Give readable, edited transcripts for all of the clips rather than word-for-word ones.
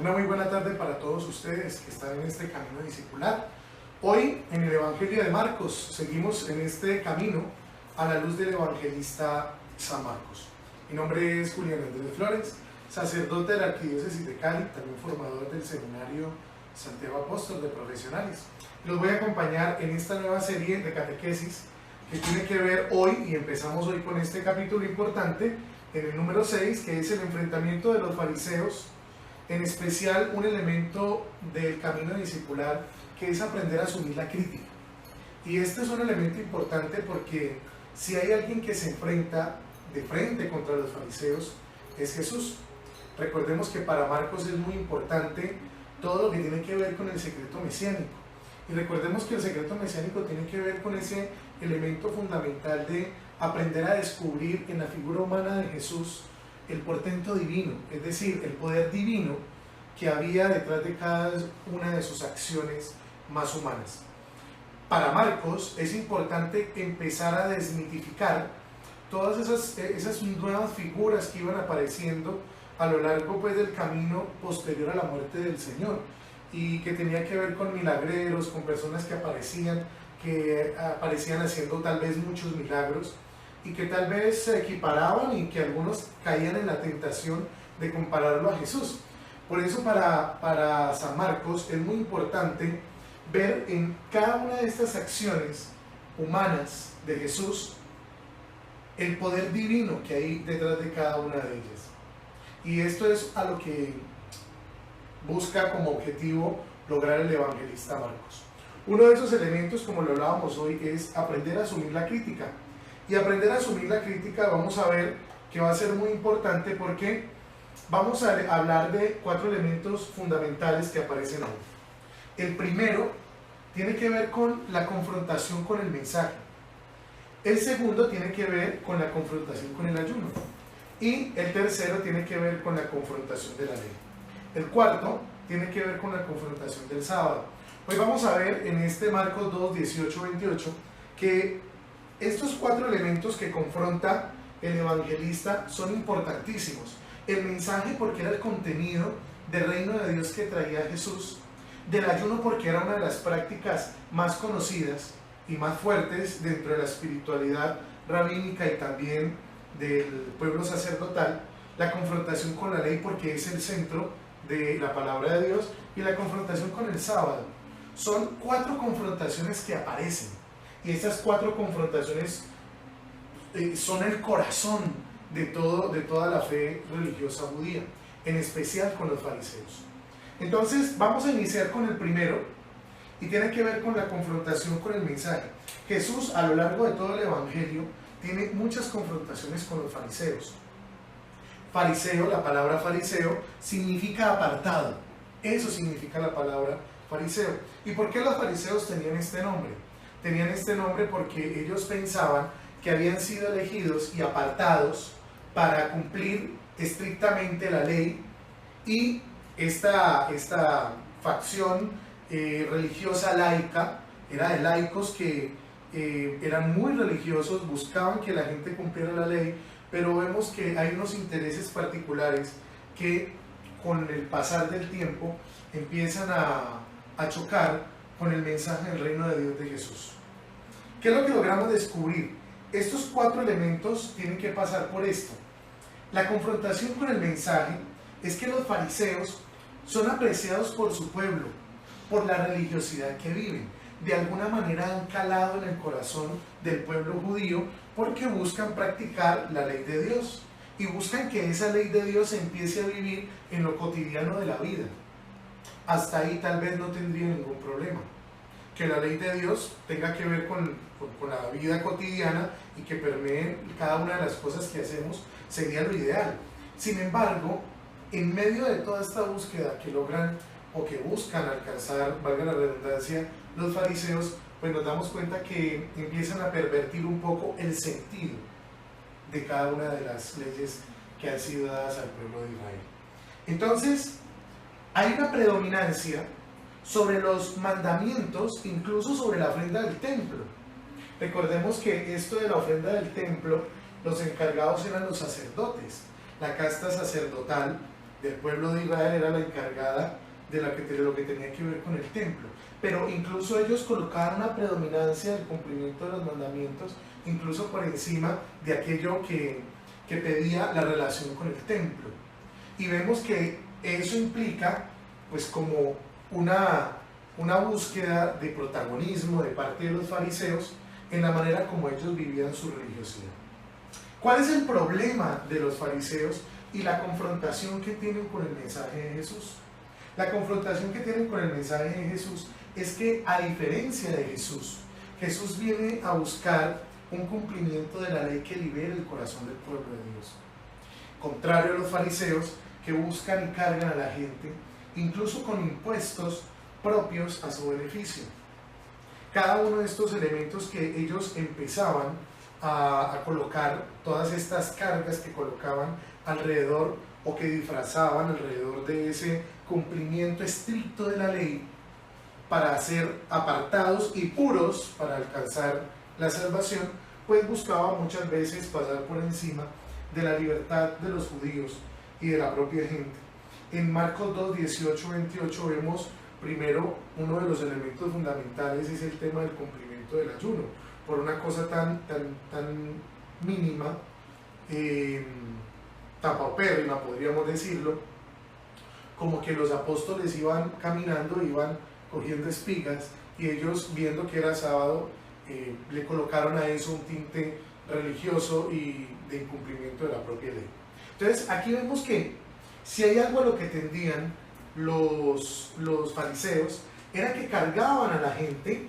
Una muy buena tarde para todos ustedes que están en este camino discipular. Hoy en el Evangelio de Marcos seguimos en este camino a la luz del evangelista San Marcos. Mi nombre es Julián Andrés Flores, sacerdote de la Arquidiócesis de Cali, también formador del Seminario Santiago Apóstol de Profesionales. Los voy a acompañar en esta nueva serie de catequesis que tiene que ver hoy, y empezamos hoy con este capítulo importante, en el número 6, que es el enfrentamiento de los fariseos, en especial un elemento del camino discipular que es aprender a asumir la crítica. Y este es un elemento importante porque si hay alguien que se enfrenta de frente contra los fariseos, es Jesús. Recordemos que para Marcos es muy importante todo lo que tiene que ver con el secreto mesiánico. Y recordemos que el secreto mesiánico tiene que ver con ese elemento fundamental de aprender a descubrir en la figura humana de Jesús el portento divino, es decir, el poder divino que había detrás de cada una de sus acciones más humanas. Para Marcos es importante empezar a desmitificar todas esas nuevas figuras que iban apareciendo a lo largo del camino posterior a la muerte del Señor, y que tenía que ver con milagreros, con personas que aparecían haciendo tal vez muchos milagros, y que tal vez se equiparaban y que algunos caían en la tentación de compararlo a Jesús. Por eso para San Marcos es muy importante ver en cada una de estas acciones humanas de Jesús el poder divino que hay detrás de cada una de ellas. Y esto es a lo que busca como objetivo lograr el evangelista Marcos. Uno de esos elementos, como lo hablábamos hoy, es aprender a asumir la crítica. Y aprender a asumir la crítica vamos a ver que va a ser muy importante porque vamos a hablar de 4 elementos fundamentales que aparecen hoy. El primero tiene que ver con la confrontación con el mensaje. El segundo tiene que ver con la confrontación con el ayuno. Y el tercero tiene que ver con la confrontación de la ley. El cuarto tiene que ver con la confrontación del sábado. Hoy vamos a ver en este Marcos 2, 18, 28 que estos 4 elementos que confronta el evangelista son importantísimos. El mensaje, porque era el contenido del reino de Dios que traía Jesús. Del ayuno, porque era una de las prácticas más conocidas y más fuertes dentro de la espiritualidad rabínica y también del pueblo sacerdotal. La confrontación con la ley, porque es el centro de la palabra de Dios. Y la confrontación con el sábado. Son 4 confrontaciones que aparecen. Y estas 4 confrontaciones son el corazón de toda la fe religiosa judía, en especial con los fariseos. Entonces vamos a iniciar con el primero, y tiene que ver con la confrontación con el mensaje. Jesús, a lo largo de todo el evangelio, tiene muchas confrontaciones con los fariseos. Fariseo, la palabra fariseo significa apartado. Eso significa la palabra fariseo. ¿Y por qué los fariseos tenían este nombre? Tenían este nombre porque ellos pensaban que habían sido elegidos y apartados para cumplir estrictamente la ley, y esta facción religiosa laica era de laicos que eran muy religiosos, buscaban que la gente cumpliera la ley, pero vemos que hay unos intereses particulares que con el pasar del tiempo empiezan a chocar con el mensaje del reino de Dios de Jesús. ¿Qué es lo que logramos descubrir? Estos 4 elementos tienen que pasar por esto. La confrontación con el mensaje es que los fariseos son apreciados por su pueblo, por la religiosidad que viven. De alguna manera han calado en el corazón del pueblo judío porque buscan practicar la ley de Dios y buscan que esa ley de Dios empiece a vivir en lo cotidiano de la vida. Hasta ahí tal vez no tendría ningún problema. Que la ley de Dios tenga que ver con la vida cotidiana y que permee cada una de las cosas que hacemos sería lo ideal. Sin embargo, en medio de toda esta búsqueda que logran o que buscan alcanzar, valga la redundancia, los fariseos, pues nos damos cuenta que empiezan a pervertir un poco el sentido de cada una de las leyes que han sido dadas al pueblo de Israel. Entonces, hay una predominancia sobre los mandamientos, incluso sobre la ofrenda del templo. Recordemos que esto de la ofrenda del templo, los encargados eran los sacerdotes. La casta sacerdotal del pueblo de Israel era la encargada de lo que tenía que ver con el templo. Pero incluso ellos colocaban una predominancia del cumplimiento de los mandamientos, incluso por encima de aquello que pedía la relación con el templo. Y vemos que eso implica pues como una búsqueda de protagonismo de parte de los fariseos en la manera como ellos vivían su religiosidad. ¿Cuál es el problema de los fariseos y la confrontación que tienen con el mensaje de Jesús? La confrontación que tienen con el mensaje de Jesús es que, a diferencia de Jesús, Jesús viene a buscar un cumplimiento de la ley que libere el corazón del pueblo de Dios. Contrario a los fariseos, que buscan y cargan a la gente, incluso con impuestos propios a su beneficio. Cada uno de estos elementos que ellos empezaban a colocar, todas estas cargas que colocaban alrededor o que disfrazaban alrededor de ese cumplimiento estricto de la ley para ser apartados y puros para alcanzar la salvación, pues buscaba muchas veces pasar por encima de la libertad de los judíos y de la propia gente. En Marcos 2, 18, 28 vemos primero uno de los elementos fundamentales es el tema del cumplimiento del ayuno, por una cosa tan mínima, tan paupérrima, podríamos decirlo, como que los apóstoles iban caminando, iban cogiendo espigas, y ellos, viendo que era sábado, le colocaron a eso un tinte religioso y de incumplimiento de la propia ley. Entonces aquí vemos que si hay algo a lo que tendían los fariseos, era que cargaban a la gente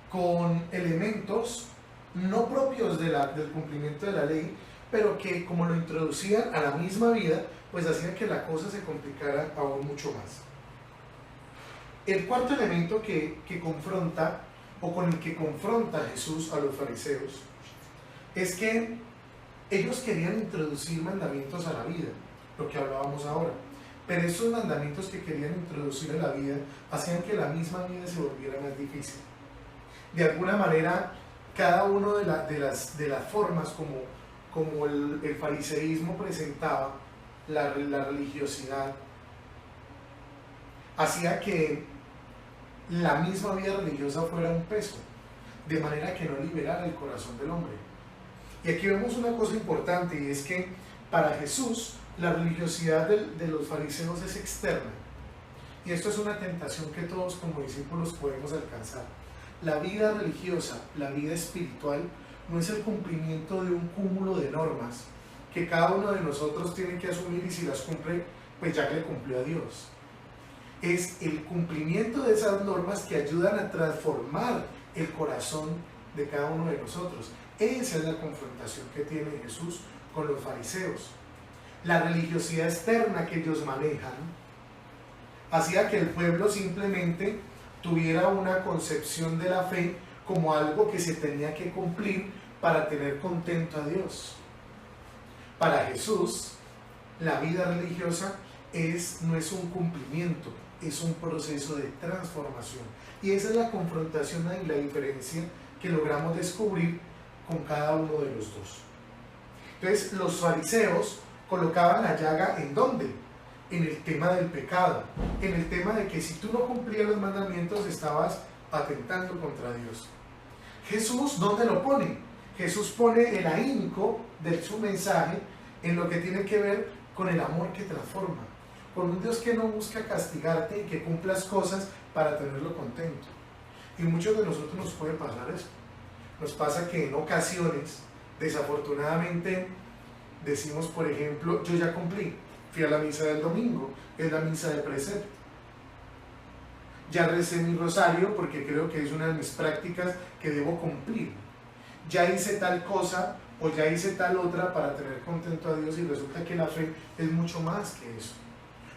con elementos no propios del cumplimiento de la ley, pero que, como lo introducían a la misma vida, pues hacían que la cosa se complicara aún mucho más. El cuarto elemento que confronta, o con el que confronta Jesús a los fariseos, es que ellos querían introducir mandamientos a la vida, lo que hablábamos ahora. Pero esos mandamientos que querían introducir a la vida hacían que la misma vida se volviera más difícil. De alguna manera, cada una de las formas como el fariseísmo presentaba la religiosidad, hacía que la misma vida religiosa fuera un peso, de manera que no liberara el corazón del hombre. Y aquí vemos una cosa importante, y es que para Jesús la religiosidad de los fariseos es externa, y esto es una tentación que todos como discípulos podemos alcanzar. La vida religiosa, la vida espiritual, no es el cumplimiento de un cúmulo de normas que cada uno de nosotros tiene que asumir, y si las cumple, pues ya que le cumplió a Dios. Es el cumplimiento de esas normas que ayudan a transformar el corazón de cada uno de nosotros. Esa es la confrontación que tiene Jesús con los fariseos. La religiosidad externa que ellos manejan hacía que el pueblo simplemente tuviera una concepción de la fe como algo que se tenía que cumplir para tener contento a Dios. Para Jesús, la vida religiosa no es un cumplimiento, es un proceso de transformación. Y esa es la confrontación y la diferencia que logramos descubrir con cada uno de los dos. Entonces, los fariseos colocaban la llaga ¿en dónde? En el tema del pecado, en el tema de que si tú no cumplías los mandamientos estabas atentando contra Dios. Jesús, ¿dónde lo pone? Jesús pone el ahínco de su mensaje en lo que tiene que ver con el amor que transforma, con un Dios que no busca castigarte y que cumplas cosas para tenerlo contento. Y muchos de nosotros nos puede pasar eso. Nos pasa que en ocasiones, desafortunadamente, decimos, por ejemplo, yo ya cumplí, fui a la misa del domingo, es la misa de precepto. Ya recé mi rosario porque creo que es una de mis prácticas que debo cumplir. Ya hice tal cosa o ya hice tal otra para tener contento a Dios, y resulta que la fe es mucho más que eso.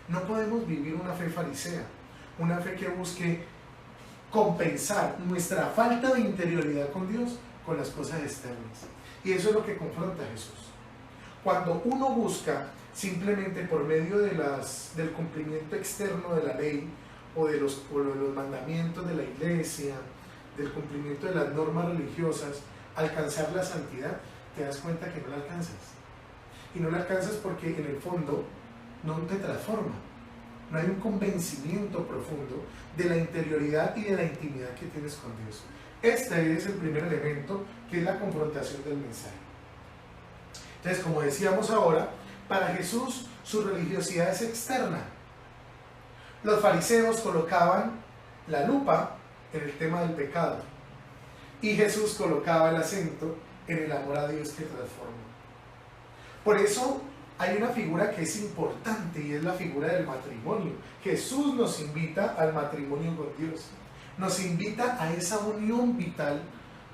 No podemos vivir una fe farisea, una fe que busque compensar nuestra falta de interioridad con Dios con las cosas externas. Y eso es lo que confronta a Jesús. Cuando uno busca simplemente por medio del cumplimiento externo de la ley o de los mandamientos de la iglesia, del cumplimiento de las normas religiosas, alcanzar la santidad, te das cuenta que no la alcanzas. Y no la alcanzas porque en el fondo no te transforma. No hay un convencimiento profundo de la interioridad y de la intimidad que tienes con Dios. Este es el primer elemento, que es la confrontación del mensaje. Entonces, como decíamos ahora, para Jesús su religiosidad es externa. Los fariseos colocaban la lupa en el tema del pecado y Jesús colocaba el acento en el amor a Dios que transforma. Por eso hay una figura que es importante y es la figura del matrimonio. Jesús nos invita al matrimonio con Dios. Nos invita a esa unión vital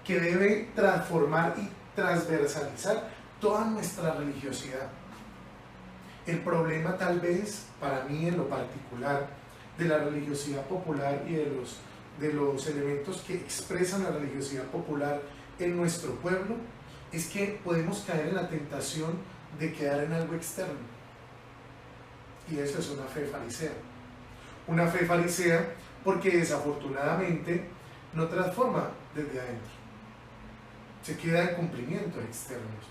que debe transformar y transversalizar toda nuestra religiosidad. El problema tal vez, para mí en lo particular, de la religiosidad popular y de los elementos que expresan la religiosidad popular en nuestro pueblo, es que podemos caer en la tentación de quedar en algo externo. Y eso es una fe farisea. Una fe farisea porque desafortunadamente no transforma desde adentro. Se queda en cumplimientos externos.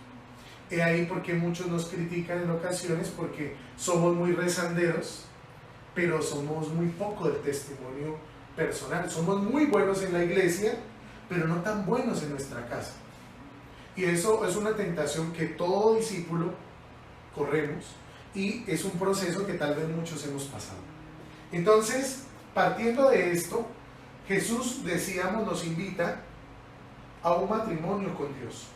He ahí porque muchos nos critican en ocasiones porque somos muy rezanderos, pero somos muy poco del testimonio personal. Somos muy buenos en la iglesia, pero no tan buenos en nuestra casa. Y eso es una tentación que todo discípulo corremos y es un proceso que tal vez muchos hemos pasado. Entonces, partiendo de esto, Jesús, decíamos, nos invita a un matrimonio con Dios.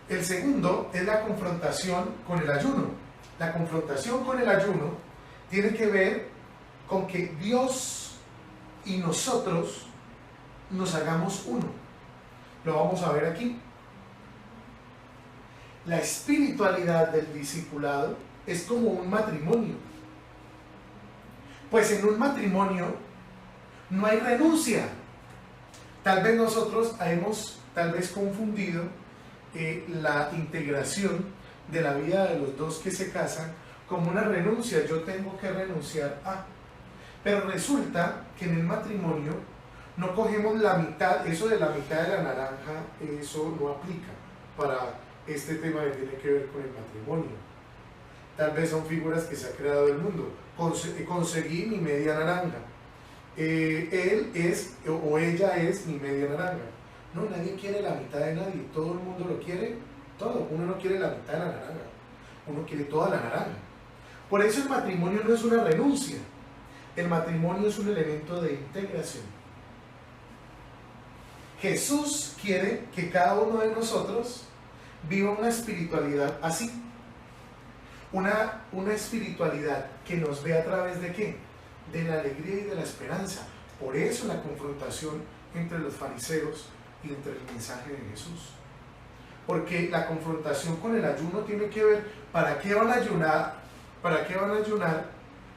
El segundo es la confrontación con el ayuno. La confrontación con el ayuno tiene que ver con que Dios y nosotros nos hagamos uno. Lo vamos a ver aquí. La espiritualidad del discipulado es como un matrimonio. Pues en un matrimonio no hay renuncia. Tal vez nosotros hemos confundido la integración de la vida de los dos que se casan como una renuncia. Yo tengo que renunciar a. Pero resulta que en el matrimonio no cogemos la mitad. Eso de la mitad de la naranja, eso no aplica para este tema que tiene que ver con el matrimonio. Tal vez son figuras que se ha creado el mundo. Conseguí mi media naranja. Él es o ella es mi media naranja. No, nadie quiere la mitad de nadie. Todo el mundo lo quiere todo. Uno no quiere la mitad de la naranja. Uno quiere toda la naranja. Por eso el matrimonio no es una renuncia. El matrimonio es un elemento de integración. Jesús quiere que cada uno de nosotros viva una espiritualidad así. Una espiritualidad que nos ve a través de ¿qué? De la alegría y de la esperanza. Por eso la confrontación entre los fariseos y entre el mensaje de Jesús. Porque la confrontación con el ayuno tiene que ver, ¿para qué van a ayunar? ¿Para qué van a ayunar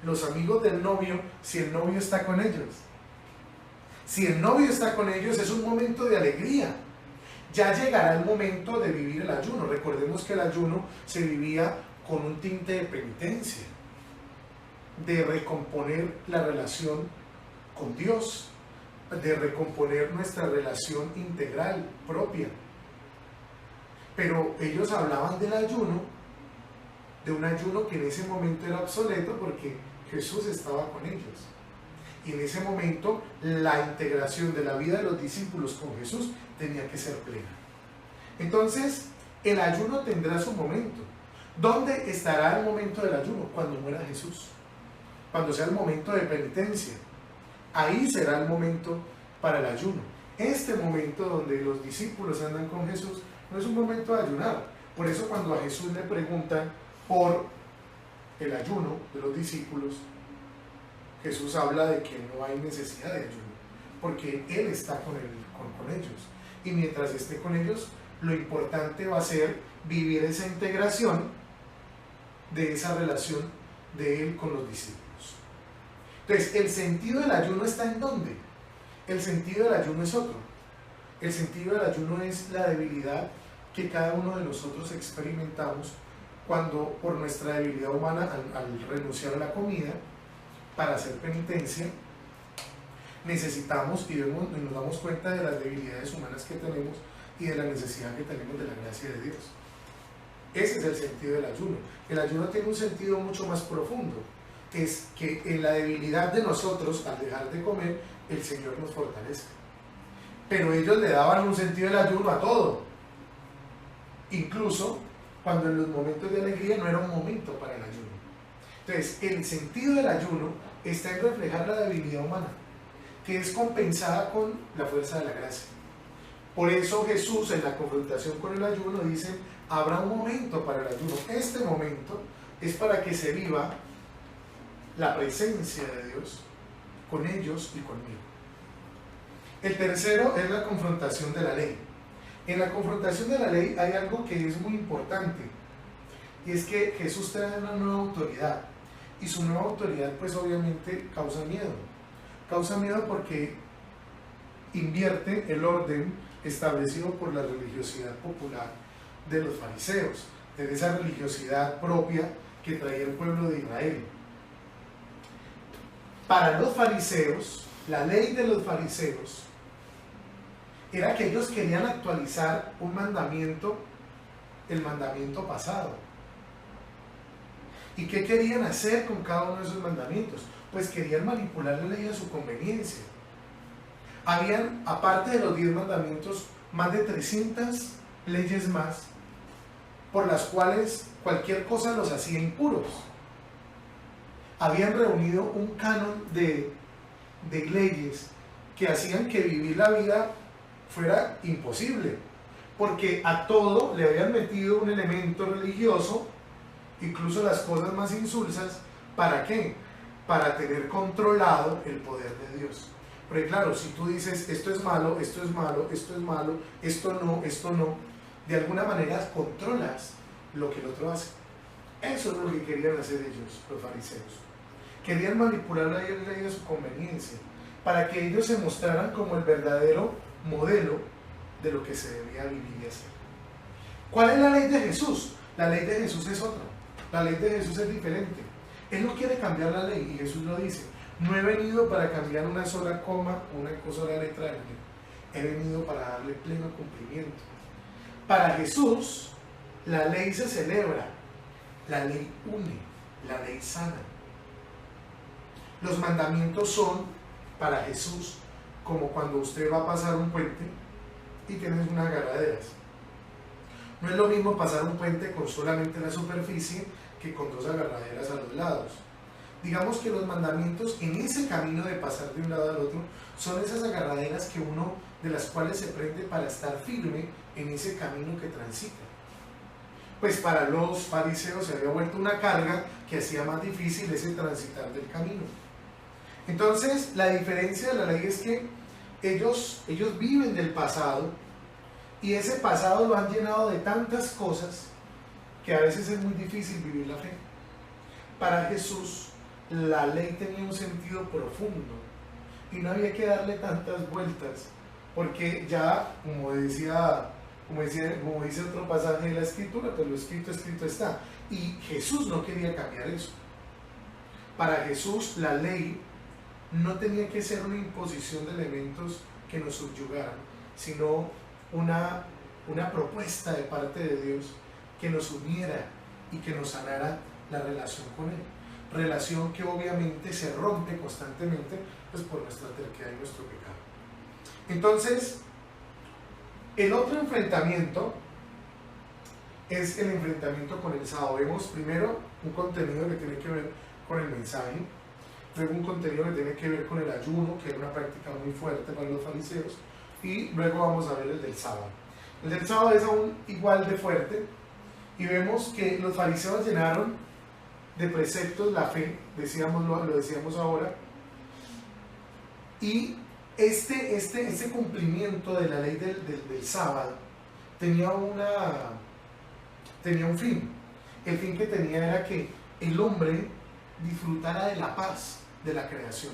los amigos del novio si el novio está con ellos? Si el novio está con ellos es un momento de alegría. Ya llegará el momento de vivir el ayuno. Recordemos que el ayuno se vivía con un tinte de penitencia, de recomponer la relación con Dios, de recomponer nuestra relación integral, propia. Pero ellos hablaban del ayuno, de un ayuno que en ese momento era obsoleto porque Jesús estaba con ellos. Y en ese momento la integración de la vida de los discípulos con Jesús tenía que ser plena. Entonces, el ayuno tendrá su momento. ¿Dónde estará el momento del ayuno? Cuando muera Jesús. Cuando sea el momento de penitencia. Ahí será el momento para el ayuno. Este momento donde los discípulos andan con Jesús no es un momento de ayunar. Por eso cuando a Jesús le preguntan por el ayuno de los discípulos, Jesús habla de que no hay necesidad de ayuno, porque Él está con ellos. Y mientras esté con ellos, lo importante va a ser vivir esa integración de esa relación de Él con los discípulos. Entonces, el sentido del ayuno está ¿en dónde? El sentido del ayuno es otro. El sentido del ayuno es la debilidad que cada uno de nosotros experimentamos cuando por nuestra debilidad humana, al renunciar a la comida, para hacer penitencia, necesitamos y nos damos cuenta de las debilidades humanas que tenemos y de la necesidad que tenemos de la gracia de Dios. Ese es el sentido del ayuno. El ayuno tiene un sentido mucho más profundo. Es que en la debilidad de nosotros, al dejar de comer, el Señor nos fortalezca. Pero ellos le daban un sentido del ayuno a todo. Incluso cuando en los momentos de alegría no era un momento para el ayuno. Entonces, el sentido del ayuno está en reflejar la debilidad humana, que es compensada con la fuerza de la gracia. Por eso Jesús en la confrontación con el ayuno dice, habrá un momento para el ayuno. Este momento es para que se viva la presencia de Dios con ellos y conmigo. El tercero es la confrontación de la ley. En la confrontación de la ley hay algo que es muy importante, y es que Jesús trae una nueva autoridad, y su nueva autoridad pues obviamente causa miedo. Causa miedo porque invierte el orden establecido por la religiosidad popular de los fariseos, de esa religiosidad propia que traía el pueblo de Israel. Para los fariseos, la ley de los fariseos era que ellos querían actualizar un mandamiento, el mandamiento pasado. ¿Y qué querían hacer con cada uno de esos mandamientos? Pues querían manipular la ley a su conveniencia. Habían, aparte de los 10 mandamientos, más de 300 leyes más, por las cuales cualquier cosa los hacía impuros. Habían reunido un canon de leyes que hacían que vivir la vida fuera imposible, porque a todo le habían metido un elemento religioso, incluso las cosas más insulsas. ¿Para qué? Para tener controlado el poder de Dios. Porque claro, si tú dices esto es malo, esto es malo, esto es malo, esto no, de alguna manera controlas lo que el otro hace. Eso es lo que querían hacer ellos, los fariseos. Querían manipular la ley a su conveniencia, para que ellos se mostraran como el verdadero modelo de lo que se debía vivir y hacer. ¿Cuál es la ley de Jesús? La ley de Jesús es otra. La ley de Jesús es diferente. Él no quiere cambiar la ley, y Jesús lo dice. No he venido para cambiar una sola coma, una sola letra de la ley. He venido para darle pleno cumplimiento. Para Jesús, la ley se celebra, la ley une, la ley sana. Los mandamientos son, para Jesús, como cuando usted va a pasar un puente y tienes unas agarraderas. No es lo mismo pasar un puente con solamente la superficie que con 2 agarraderas a los lados. Digamos que los mandamientos en ese camino de pasar de un lado al otro son esas agarraderas que uno, de las cuales se prende para estar firme en ese camino que transita. Pues para los fariseos se había vuelto una carga que hacía más difícil ese transitar del camino. Entonces, la diferencia de la ley es que ellos viven del pasado, y ese pasado lo han llenado de tantas cosas que a veces es muy difícil vivir la fe. Para Jesús, la ley tenía un sentido profundo y no había que darle tantas vueltas, porque ya, como dice otro pasaje de la Escritura, pues lo escrito está. Y Jesús no quería cambiar eso. Para Jesús, la ley no tenía que ser una imposición de elementos que nos subyugaran, sino una propuesta de parte de Dios que nos uniera y que nos sanara la relación con Él. Relación que obviamente se rompe constantemente pues por nuestra terquedad y nuestro pecado. Entonces, el otro enfrentamiento es el enfrentamiento con el sábado. Vemos primero un contenido que tiene que ver con el mensaje, luego un contenido que tiene que ver con el ayuno, que era una práctica muy fuerte para los fariseos, y luego vamos a ver el del sábado. El del sábado es aún igual de fuerte, y vemos que los fariseos llenaron de preceptos la fe, lo decíamos ahora, y este cumplimiento de la ley del sábado tenía un fin. El fin que tenía era que el hombre disfrutara de la paz de la creación,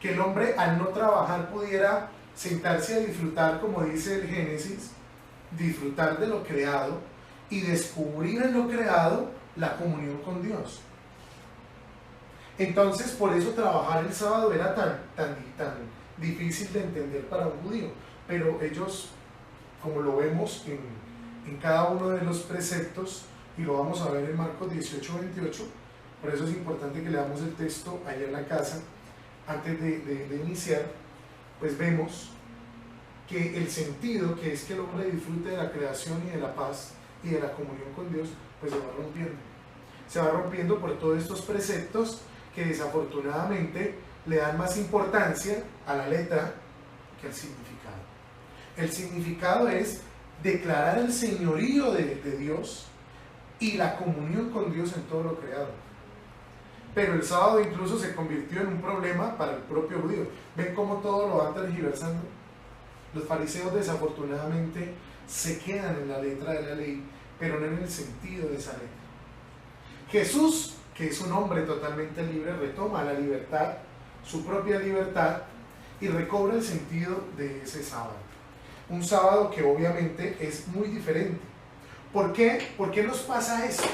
que el hombre al no trabajar pudiera sentarse a disfrutar, como dice el Génesis, disfrutar de lo creado y descubrir en lo creado la comunión con Dios. Entonces, por eso trabajar el sábado era tan difícil de entender para un judío, pero ellos, como lo vemos en cada uno de los preceptos, y lo vamos a ver en Marcos 18-28. Por eso es importante que leamos el texto allá en la casa antes de iniciar. Pues vemos que el sentido, que es que el hombre disfrute de la creación y de la paz y de la comunión con Dios, pues se va rompiendo. Se va rompiendo por todos estos preceptos que desafortunadamente le dan más importancia a la letra que al significado. El significado es declarar el señorío de Dios y la comunión con Dios en todo lo creado. Pero el sábado incluso se convirtió en un problema para el propio judío. ¿Ven cómo todo lo van tergiversando? Los fariseos desafortunadamente se quedan en la letra de la ley, pero no en el sentido de esa letra. Jesús, que es un hombre totalmente libre, retoma la libertad, su propia libertad, y recobra el sentido de ese sábado. Un sábado que obviamente es muy diferente. ¿Por qué? ¿Por qué nos pasa esto?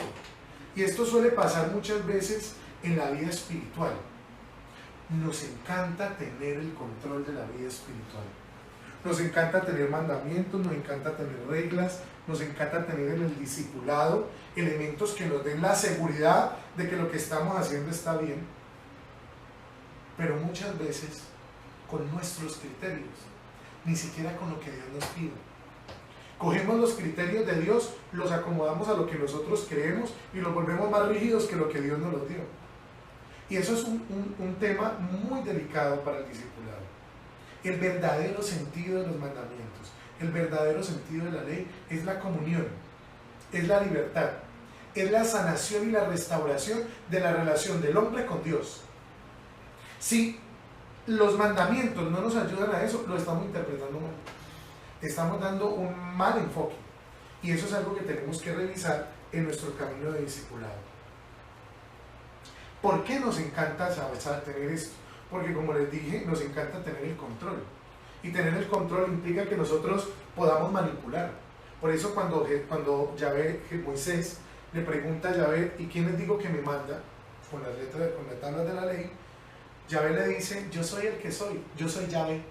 Y esto suele pasar muchas veces en la vida espiritual. Nos encanta tener el control de la vida espiritual. Nos encanta tener mandamientos, nos encanta tener reglas, nos encanta tener en el discipulado elementos que nos den la seguridad de que lo que estamos haciendo está bien, pero muchas veces con nuestros criterios, ni siquiera con lo que Dios nos pide. Cogemos los criterios de Dios, los acomodamos a lo que nosotros creemos y los volvemos más rígidos que lo que Dios nos los dio. Y eso es un tema muy delicado para el discipulado. El verdadero sentido de los mandamientos, el verdadero sentido de la ley es la comunión, es la libertad, es la sanación y la restauración de la relación del hombre con Dios. Si los mandamientos no nos ayudan a eso, lo estamos interpretando mal. Estamos dando un mal enfoque. Y eso es algo que tenemos que revisar en nuestro camino de discipulado. ¿Por qué nos encanta tener esto? Porque, como les dije, nos encanta tener el control. Y tener el control implica que nosotros podamos manipular. Por eso cuando Moisés le pregunta a Yahvé, ¿y quién les digo que me manda? Con las tablas de la ley, Yahvé le dice, yo soy el que soy, yo soy Yahvé.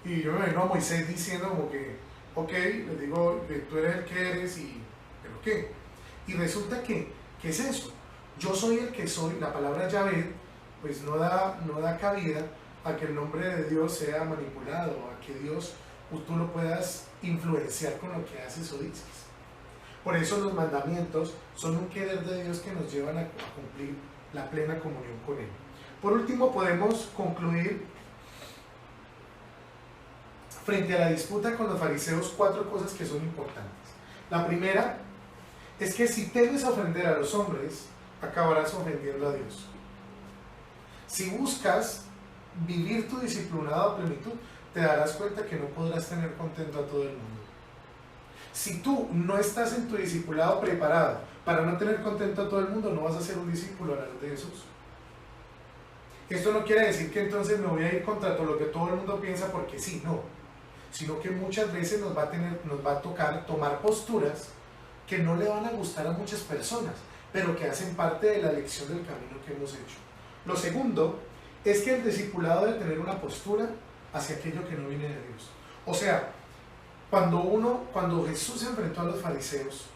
Y yo me imagino a Moisés diciendo como que, ok, les digo que tú eres el que eres, ¿pero qué? Y resulta que, ¿qué es eso? Yo soy el que soy, la palabra Yahvé, pues no da cabida a que el nombre de Dios sea manipulado, a que Dios, tú lo puedas influenciar con lo que haces o dices. Por eso los mandamientos son un querer de Dios que nos llevan a cumplir la plena comunión con Él. Por último, podemos concluir frente a la disputa con los fariseos 4 cosas que son importantes. La primera es que si temes ofender a los hombres, acabarás ofendiendo a Dios. Si buscas vivir tu discipulado a plenitud, te darás cuenta que no podrás tener contento a todo el mundo. Si tú no estás en tu discipulado preparado para no tener contento a todo el mundo, no vas a ser un discípulo a la luz de Jesús. Esto no quiere decir que entonces me voy a ir contra todo lo que todo el mundo piensa porque sí, no. Sino que muchas veces nos va a tocar tomar posturas que no le van a gustar a muchas personas, pero que hacen parte de la elección del camino que hemos hecho. Lo segundo es que el discipulado debe tener una postura hacia aquello que no viene de Dios. O sea, cuando Jesús se enfrentó a los fariseos,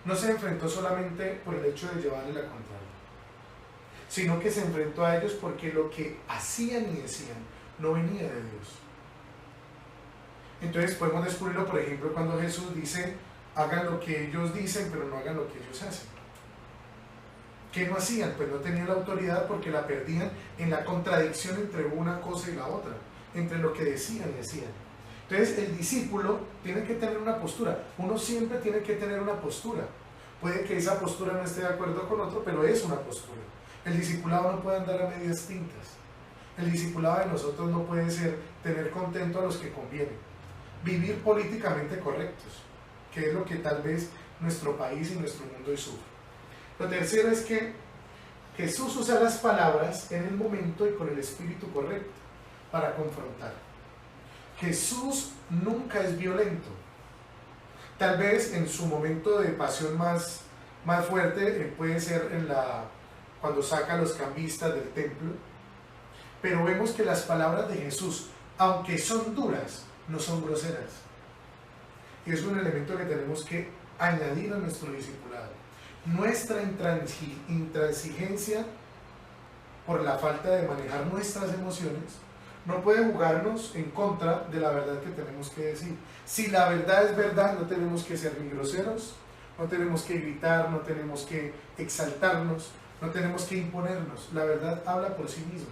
no se enfrentó solamente por el hecho de llevarle la contraria, sino que se enfrentó a ellos porque lo que hacían y decían no venía de Dios. Entonces podemos descubrirlo, por ejemplo, cuando Jesús dice, hagan lo que ellos dicen, pero no hagan lo que ellos hacen. ¿Qué no hacían? Pues no tenían la autoridad porque la perdían en la contradicción entre una cosa y la otra, entre lo que decían y hacían. Entonces el discípulo tiene que tener una postura, uno siempre tiene que tener una postura. Puede que esa postura no esté de acuerdo con otro, pero es una postura. El discipulado no puede andar a medias tintas. El discipulado de nosotros no puede ser tener contento a los que convienen, vivir políticamente correctos, que es lo que tal vez nuestro país y nuestro mundo hoy sufre. Lo tercero es que Jesús usa las palabras en el momento y con el espíritu correcto para confrontar. Jesús nunca es violento. Tal vez en su momento de pasión más fuerte puede ser cuando saca a los cambistas del templo, pero vemos que las palabras de Jesús, aunque son duras, no son groseras. es un elemento que tenemos que añadir a nuestro discipulado. Nuestra intransigencia por la falta de manejar nuestras emociones no puede jugarnos en contra de la verdad que tenemos que decir. Si la verdad es verdad, no tenemos que ser ni groseros, no tenemos que gritar, no tenemos que exaltarnos, no tenemos que imponernos. La verdad habla por sí misma.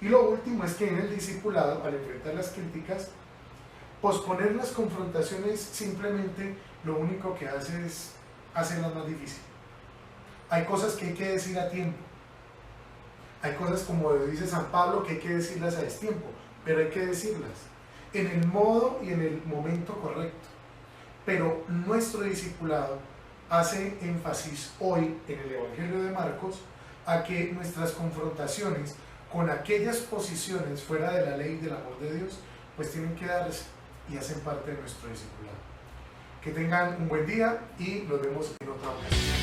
Y lo último es que en el discipulado, al enfrentar las críticas, posponer las confrontaciones simplemente lo único que hace es hacerlas más difíciles. Hay cosas que hay que decir a tiempo. Hay cosas, como dice San Pablo, que hay que decirlas a destiempo, pero hay que decirlas en el modo y en el momento correcto. Pero nuestro discipulado hace énfasis hoy en el Evangelio de Marcos a que nuestras confrontaciones con aquellas posiciones fuera de la ley del amor de Dios, pues tienen que darse y hacen parte de nuestro discipulado. Que tengan un buen día y nos vemos en otra ocasión.